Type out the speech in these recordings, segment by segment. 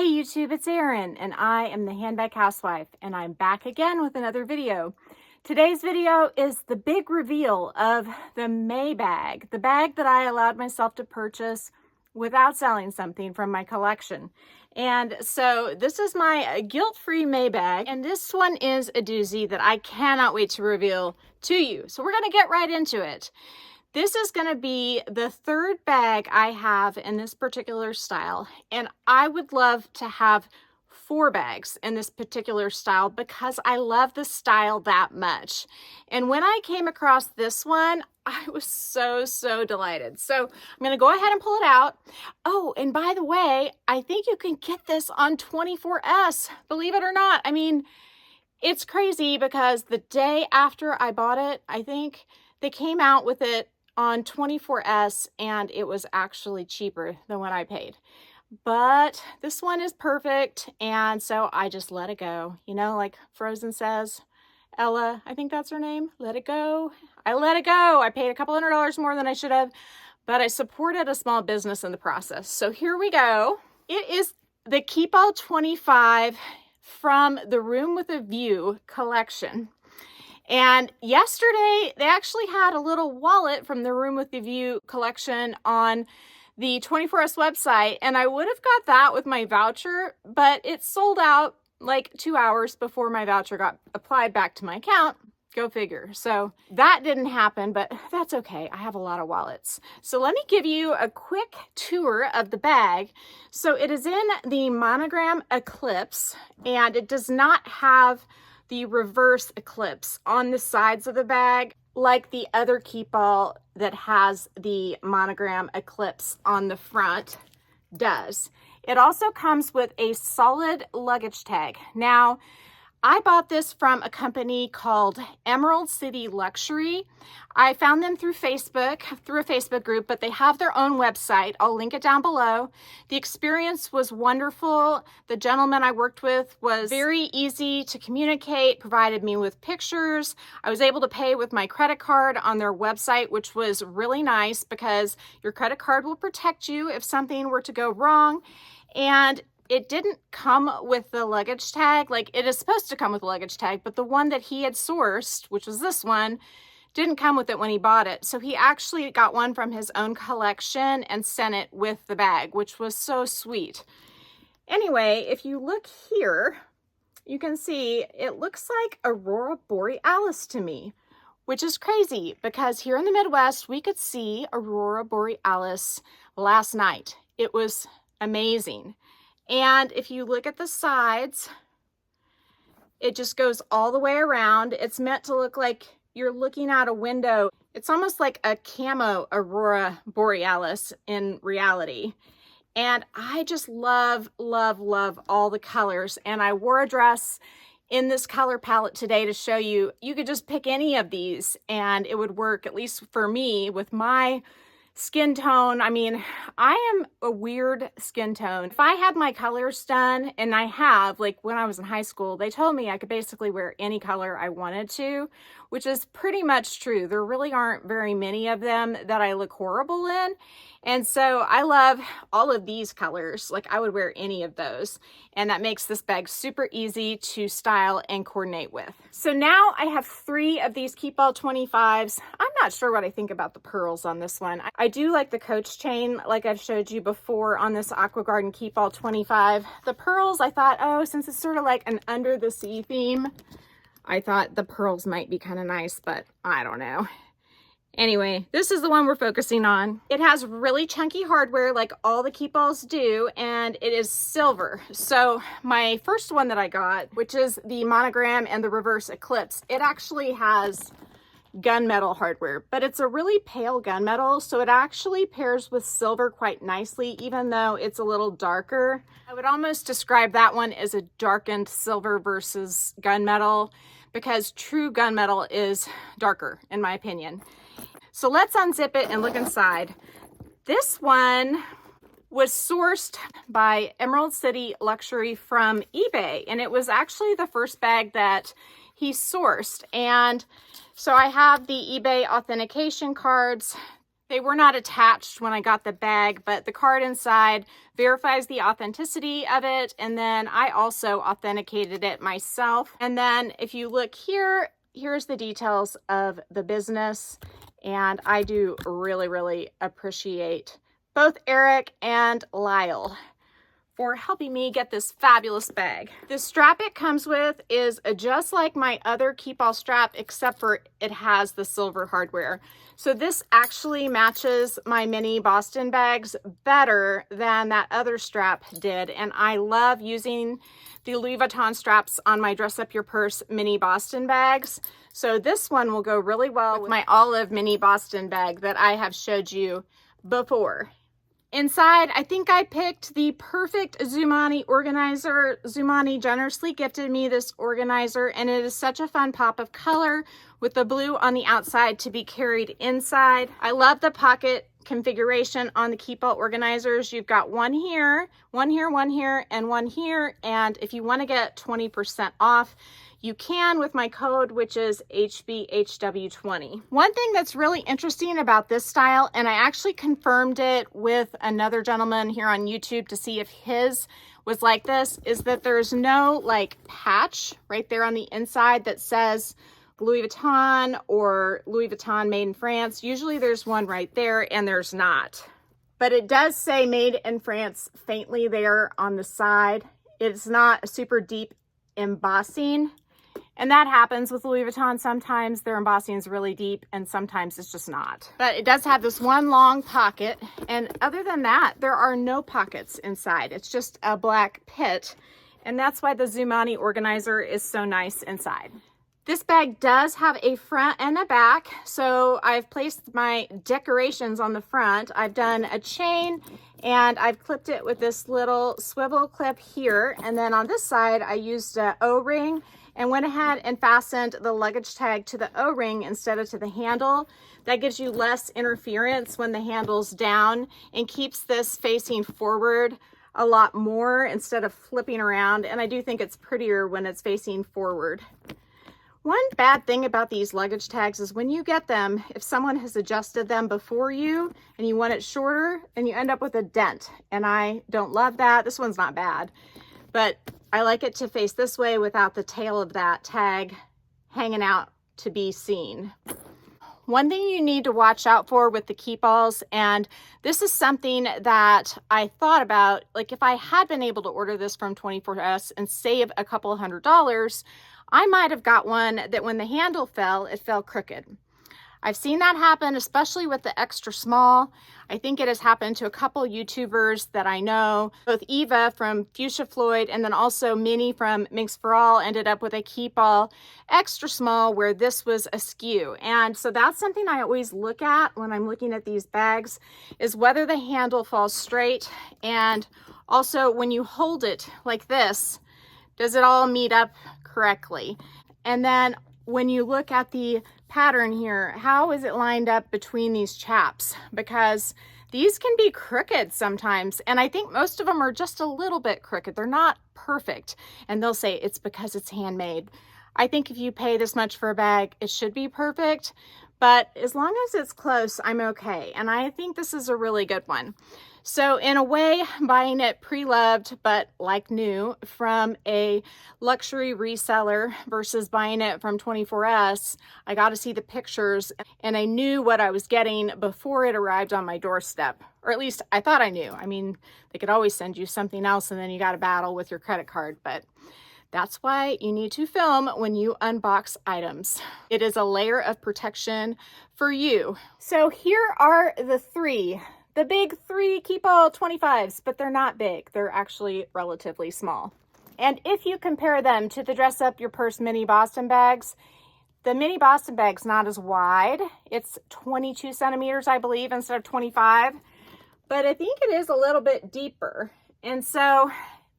Hey YouTube, it's Erin and I am the Handbag Housewife and I'm back again with another video. Today's video is the big reveal of the May bag, the bag that I allowed myself to purchase without selling something from my collection. And so this is my guilt-free May bag, and this one is a doozy that I cannot wait to reveal to you. So we're gonna get right into it. This is going to be the third bag I have in this particular style, and I would love to have 4 bags in this particular style because I love the style that much. And when I came across this one, I was so delighted. So I'm going to go ahead and pull it out. Oh, and by the way, I think you can get this on 24S, believe it or not. I mean, it's crazy because the day after I bought it, I think they came out with it on 24S and it was actually cheaper than what I paid. But this one is perfect, and so I just let it go. You know, like Frozen says, Ella, I think that's her name, let it go. I let it go. I paid a couple $100 more than I should have, but I supported a small business in the process. So here we go. It is the Keepall 25 from the Room with a View collection. And yesterday, they actually had a little wallet from the Room with the View collection on the 24S website, and I would have got that with my voucher, but it sold out like 2 hours before my voucher got applied back to my account. Go figure. So that didn't happen, but that's okay. I have a lot of wallets. So let me give you a quick tour of the bag. So it is in the monogram Eclipse, and it does not have the reverse eclipse on the sides of the bag like the other Keepall that has the monogram eclipse on the front does. It also comes with a solid luggage tag. Now, I bought this from a company called Emerald City Luxury. I found them through Facebook, through a Facebook group, but they have their own website. I'll link it down below. The experience was wonderful. The gentleman I worked with was very easy to communicate, provided me with pictures. I was able to pay with my credit card on their website, which was really nice because your credit card will protect you if something were to go wrong. And it didn't come with the luggage tag. Like, it is supposed to come with a luggage tag, but the one that he had sourced, which was this one, didn't come with it when he bought it. So he actually got one from his own collection and sent it with the bag, which was so sweet. Anyway, if you look here, you can see it looks like Aurora Borealis to me, which is crazy because here in the Midwest, we could see Aurora Borealis last night. It was amazing. And if you look at the sides, it just goes all the way around. It's meant to look like you're looking out a window. It's almost like a camo Aurora Borealis in reality. And I just love all the colors. And I wore a dress in this color palette today to show you, you could just pick any of these and it would work, at least for me, with my skin tone. I mean, I am a weird skin tone. If I had my colors done, and I have, like when I was in high school, they told me I could basically wear any color I wanted to, which is pretty much true. There really aren't very many of them that I look horrible in. And so I love all of these colors. Like, I would wear any of those. And that makes this bag super easy to style and coordinate with. So now I have 3 of these Keepall 25s. I'm not sure what I think about the pearls on this one. I do like the coach chain, like I've showed you before on this Aqua Garden Keepall 25. The pearls, I thought, oh, since it's sort of like an under the sea theme, I thought the pearls might be kind of nice, but I don't know. Anyway, this is the one we're focusing on. It has really chunky hardware like all the Keepalls do, and it is silver. So my first one that I got, which is the monogram and the reverse eclipse, it actually has gunmetal hardware, but it's a really pale gunmetal, so it actually pairs with silver quite nicely, even though it's a little darker. I would almost describe that one as a darkened silver versus gunmetal, because true gunmetal is darker, in my opinion. So let's unzip it and look inside. This one was sourced by Emerald City Luxury from eBay, and it was actually the first bag that he sourced. And so I have the eBay authentication cards. They were not attached when I got the bag, but the card inside verifies the authenticity of it. And then I also authenticated it myself. And then if you look here, here's the details of the business. And I do really, really appreciate both Eric and Lyle for helping me get this fabulous bag. The strap it comes with is just like my other Keepall strap, except for it has the silver hardware. So this actually matches my mini Boston bags better than that other strap did. And I love using the Louis Vuitton straps on my Dress Up Your Purse mini Boston bags. So this one will go really well with my olive mini Boston bag that I have showed you before. Inside, I think I picked the perfect Zumani organizer. Zumani generously gifted me this organizer, and it is such a fun pop of color with the blue on the outside to be carried inside. I love the pocket configuration on the Keepall organizers. You've got one here, one here, one here, and one here. And if you want to get 20% off, you can with my code, which is HBHW20. One thing that's really interesting about this style, and I actually confirmed it with another gentleman here on YouTube to see if his was like this, is that there's no like patch right there on the inside that says Louis Vuitton or Louis Vuitton made in France. Usually there's one right there, and there's not. But it does say made in France faintly there on the side. It's not a super deep embossing. And that happens with Louis Vuitton. Sometimes their embossing is really deep and sometimes it's just not. But it does have this one long pocket. And other than that, there are no pockets inside. It's just a black pit. And that's why the Zumani organizer is so nice inside. This bag does have a front and a back. So I've placed my decorations on the front. I've done a chain and I've clipped it with this little swivel clip here. And then on this side, I used an O-ring and went ahead and fastened the luggage tag to the O-ring instead of to the handle. That gives you less interference when the handle's down and keeps this facing forward a lot more instead of flipping around. And I do think it's prettier when it's facing forward. One bad thing about these luggage tags is when you get them, if someone has adjusted them before you and you want it shorter, and you end up with a dent. And I don't love that. This one's not bad, but I like it to face this way without the tail of that tag hanging out to be seen. One thing you need to watch out for with the Keepalls, and this is something that I thought about, like if I had been able to order this from 24S and save a couple $100s, I might have got one that when the handle fell, it fell crooked. I've seen that happen, especially with the extra small. I think it has happened to a couple YouTubers that I know. Both Eva from Fuchsia Floyd and then also Minnie from Minx for All ended up with a Keepall extra small where this was askew. And so that's something I always look at when I'm looking at these bags, is whether the handle falls straight, and also when you hold it like this, does it all meet up correctly? And then when you look at the pattern here, how is it lined up between these chaps? Because these can be crooked sometimes, and I think most of them are just a little bit crooked. They're not perfect, and they'll say it's because it's handmade. I think if you pay this much for a bag, it should be perfect, but as long as it's close, I'm okay. And I think this is a really good one. So in a way, buying it pre-loved, but like new from a luxury reseller versus buying it from 24S, I got to see the pictures and I knew what I was getting before it arrived on my doorstep. Or at least I thought I knew. I mean, they could always send you something else and then you got to battle with your credit card, but that's why you need to film when you unbox items. It is a layer of protection for you. So here are the big three Keepall 25s, but they're not big. They're actually relatively small. And if you compare them to the Dress Up Your Purse mini Boston bags, the mini Boston bag's not as wide. It's 22 centimeters, I believe, instead of 25. But I think it is a little bit deeper. And so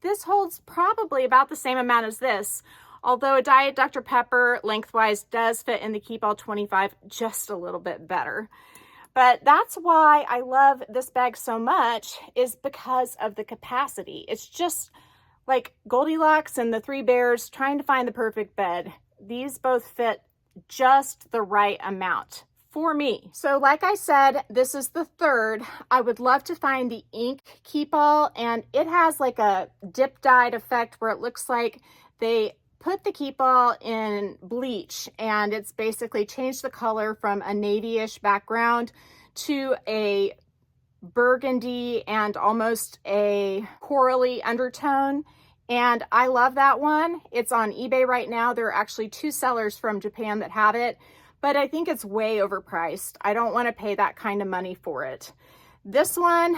this holds probably about the same amount as this, although a Diet Dr. Pepper lengthwise does fit in the Keepall 25 just a little bit better. But that's why I love this bag so much, is because of the capacity. It's just like Goldilocks and the Three Bears trying to find the perfect bed. These both fit just the right amount for me. So like I said, this is the third. I would love to find the ink Keepall, and it has like a dip dyed effect where it looks like they put the Keepall in bleach, and it's basically changed the color from a navy-ish background to a burgundy and almost a corally undertone. And I love that one. It's on eBay right now. There are actually 2 sellers from Japan that have it, but I think it's way overpriced. I don't want to pay that kind of money for it. This one,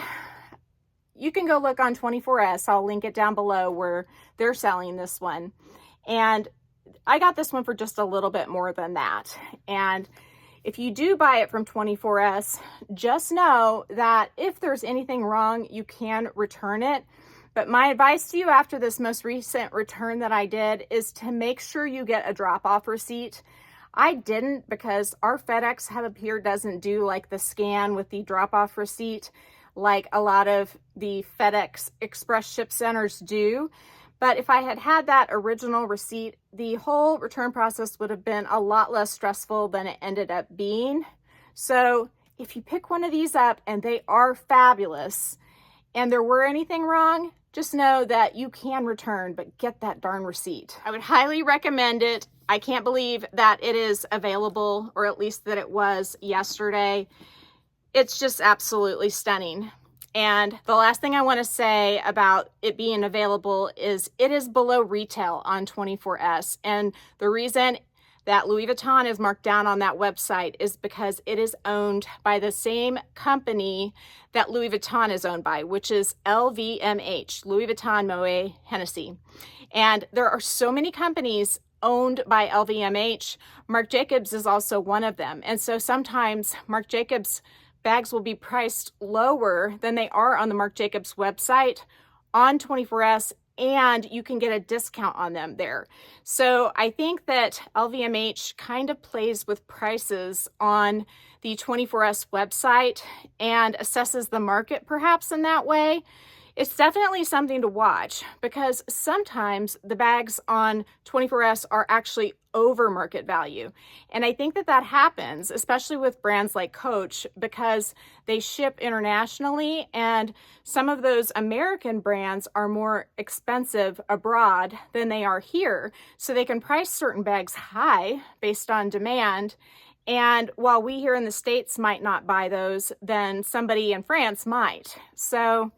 you can go look on 24S. I'll link it down below where they're selling this one. And I got this one for just a little bit more than that. And if you do buy it from 24S, just know that if there's anything wrong, you can return it. But my advice to you after this most recent return that I did is to make sure you get a drop-off receipt. I didn't, because our FedEx hub here doesn't do like the scan with the drop-off receipt like a lot of the FedEx Express ship centers do. But if I had had that original receipt, the whole return process would have been a lot less stressful than it ended up being. So if you pick one of these up and they are fabulous and there were anything wrong, just know that you can return, but get that darn receipt. I would highly recommend it. I can't believe that it is available, or at least that it was yesterday. It's just absolutely stunning. And the last thing I want to say about it being available is it is below retail on 24S. And the reason that Louis Vuitton is marked down on that website is because it is owned by the same company that Louis Vuitton is owned by, which is LVMH, Louis Vuitton Moet Hennessy. And there are so many companies owned by LVMH. Marc Jacobs is also one of them. And so sometimes Marc Jacobs bags will be priced lower than they are on the Marc Jacobs website on 24S, and you can get a discount on them there. So I think that LVMH kind of plays with prices on the 24S website and assesses the market perhaps in that way. It's definitely something to watch, because sometimes the bags on 24S are actually over market value. And I think that that happens, especially with brands like Coach, because they ship internationally, and some of those American brands are more expensive abroad than they are here. So they can price certain bags high based on demand. And while we here in the States might not buy those, then somebody in France might. So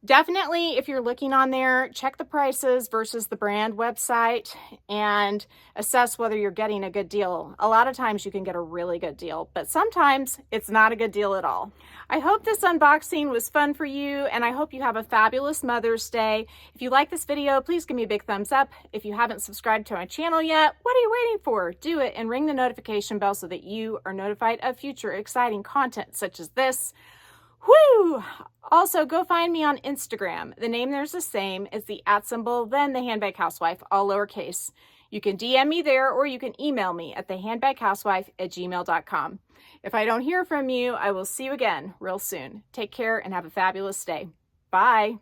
definitely, if you're looking on there, check the prices versus the brand website and assess whether you're getting a good deal. A lot of times you can get a really good deal, but sometimes it's not a good deal at all. I hope this unboxing was fun for you, and I hope you have a fabulous Mother's Day. If you like this video, please give me a big thumbs up. If you haven't subscribed to my channel yet, what are you waiting for? Do it and ring the notification bell so that you are notified of future exciting content such as this. Woo! Also, go find me on Instagram. The name there's the same as the @ then the Handbag Housewife, all lowercase. You can DM me there, or you can email me at thehandbaghousewife@gmail.com. If I don't hear from you, I will see you again real soon. Take care and have a fabulous day. Bye.